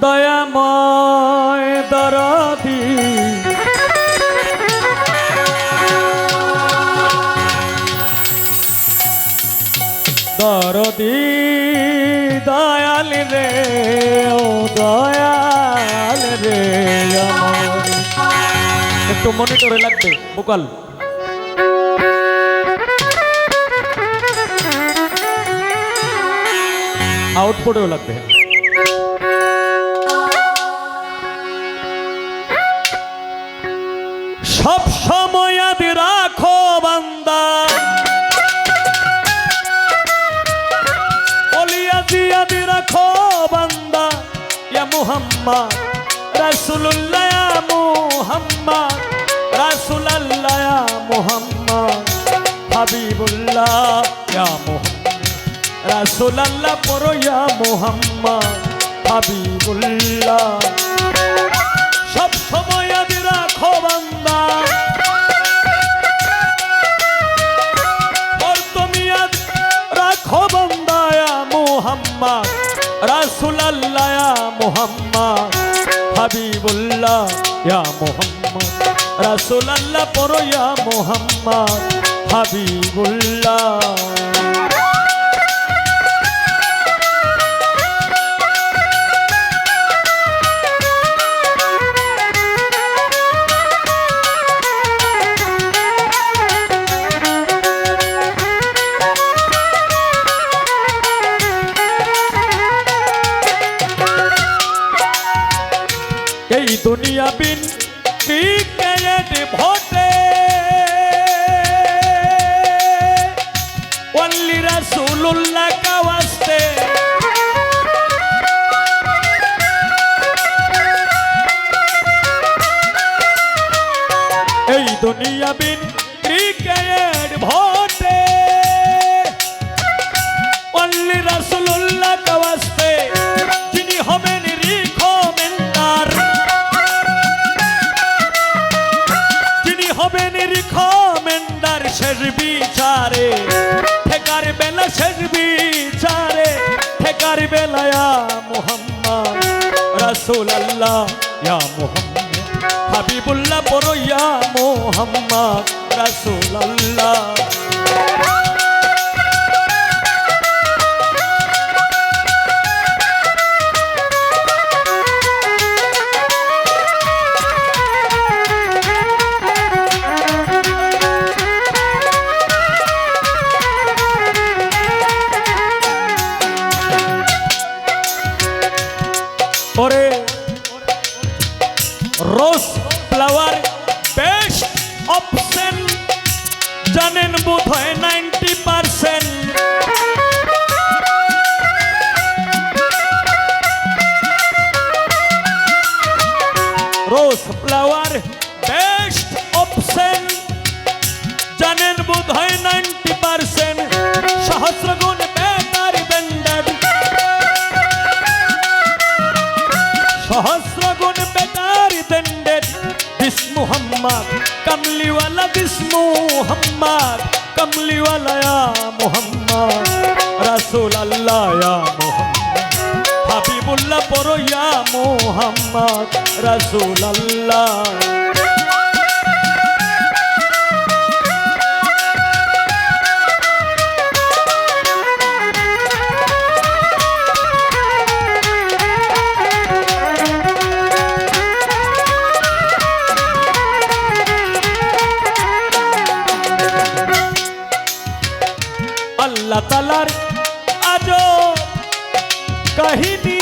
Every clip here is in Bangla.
দয়াময় দরদি দরদি দয়াল রে ও দয়াল রে আমার একটু মনিটরে লাগবে ভোকাল আউটপুটেও লাগবে সব সময় আদি রাখো বান্দা বলিয়া দিয়াদি রাখো বান্দা ইয়া মুহাম্মদ রাসূলুল্লাহ ইয়া মুহাম্মদ রাসূলুল্লাহ ইয়া মুহাম্মদ হাবিবুল্লাহ ইয়া মুহাম্মদ রাসূলুল্লাহ পড়ো ইয়া মুহাম্মদ হাবিবুল্লাহ সব সময় আদি রাখো বান্দা और तुम याद राखो बंदा या मुहम्मद रसूलुल्लाह या मुहम्मद हबीबुल्लाह या मुहम्मद रसूलुल्लाह पढ़ो या मुहम्मद हबीबुल्लाह এই দুনিয়া বিন ক্রিকেট ভোটে ওয়ালি রাসূলুল্লাহ কা ওয়াস্তে এই দুনিয়া বিন ক্রিকেট ভোটে ওয়ালি রাসূলুল্লাহ কা ওয়াস্তে যিনি হবেন রিকমেন্ডার শেষ বিচারে ঠেকার বেলা শেষ বিচারে ঠেকার বেলা ইয়া মুহাম্মদ রাসূলুল্লাহ ইয়া মুহাম্মদ হাবিবুল্লাহ পড়ো ইয়া মুহাম্মদ রাসূলুল্লাহ ওরে রোজ ফ্লাওয়ার বেস্ট অপশন জানেন বোধ হয় 90% রোজ ফ্লাওয়ার বেস্ট অপশন জানেন বোধ হয় 90% সহস্র গুণ বেটার ব্যান্ডেড सहस्र गुण बेकार दंडेड दिस मुहम्मद कमली वाला दिस मुहम्मद कमली वाला या मुहम्मद रसूलुल्लाह या मुहम्मद हबीबुल्लाह पढ़ो या मुहम्मद रसूलुल्लाह আল্লাহ তাআলার আজব কাহিনী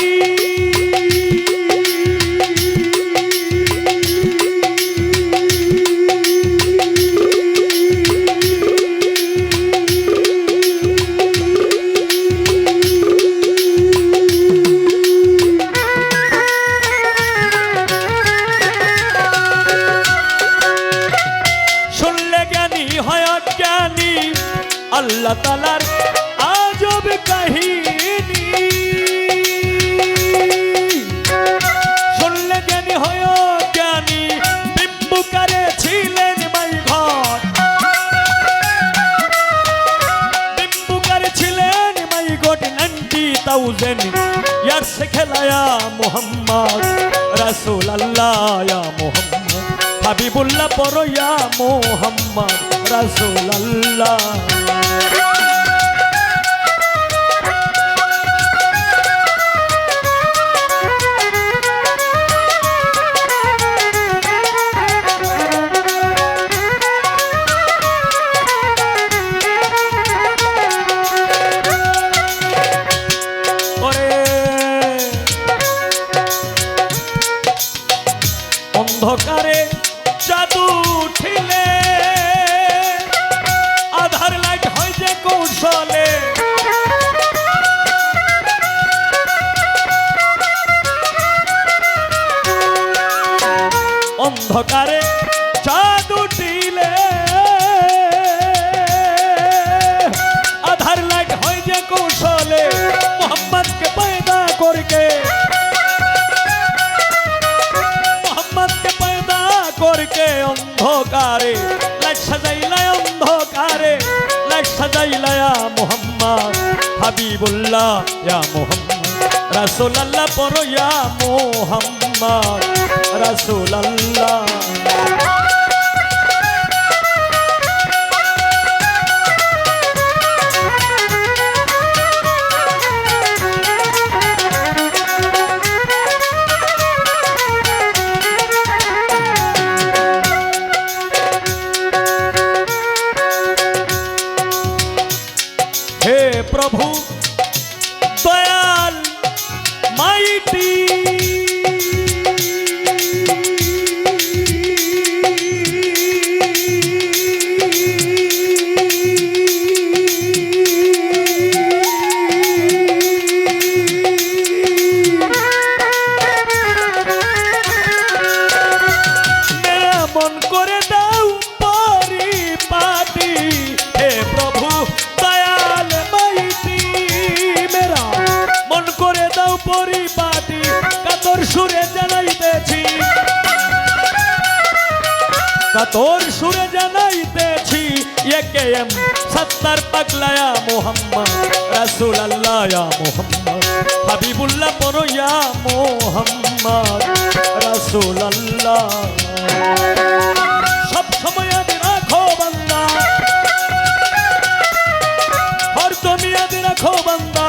শুনলে জ্ঞানী হয় অজ্ঞানী আল্লাহ তাআলার আজব কাহিনী শুনলে জ্ঞানী হয় জ্ঞানী বিম্বুকারে ছিলেন মাই ঘর বিম্বুকারে ছিলেন মাই গড 90,000 ইয়ার সে খেলায় ইয়া মুহাম্মদ রাসূলুল্লাহ ইয়া মুহাম্মদ হাবিবুল্লাহ পড়ো ইয়া মুহাম্মদ রাসূলুল্লাহ অন্ধকারে জাদু উঠিলে আধার লাইট হয় যে কৌশলে অন্ধকারে জাদু উঠিলে আধার লাইট হয় যে কৌশলে মোহাম্মদকে পয়দা করকে করকে অন্ধকারে লাইট সাজাইলা অন্ধকারে লাইট সাজাইলা ইয়া মুহাম্মদ হাবিবুল্লাহ ইয়া মুহাম্মদ রাসূলুল্লাহ পড়ো ইয়া মুহাম্মদ রাসূলুল্লাহ হে প্রভু দয়াল মাইটি মেরা মন করে দাও পরিপাটি হে প্রভু পরিপাটি কাতর সুরে জানাইতেছি কাতর সুরে জানাইতেছি একে এম সত্তর পাগলা ইয়া মুহাম্মদ রাসূলুল্লাহ ইয়া মুহাম্মদ হাবিবুল্লাহ পড়ো ইয়া মুহাম্মদ রাসূলুল্লাহ সব সময় আদি রাখো বান্দা হর তুমি আদি রাখো বান্দা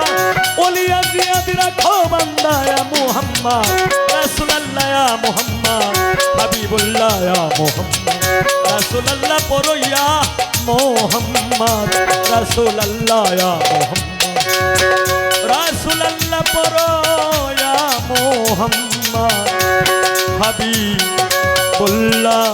ওলিয়া দিয়াদি রাখো বান্দা ইয়া মুহাম্মদ রাসূলুল্লাহ ইয়া মুহাম্মদ হাবিবুল্লাহ ইয়া মুহাম্মদ রাসূলুল্লাহ পড়ো ইয়া মুহাম্মদ রাসূলুল্লাহ ইয়া মুহাম্মদ রাসূলুল্লাহ পড়ো ইয়া মুহাম্মদ হাবিবুল্লাহ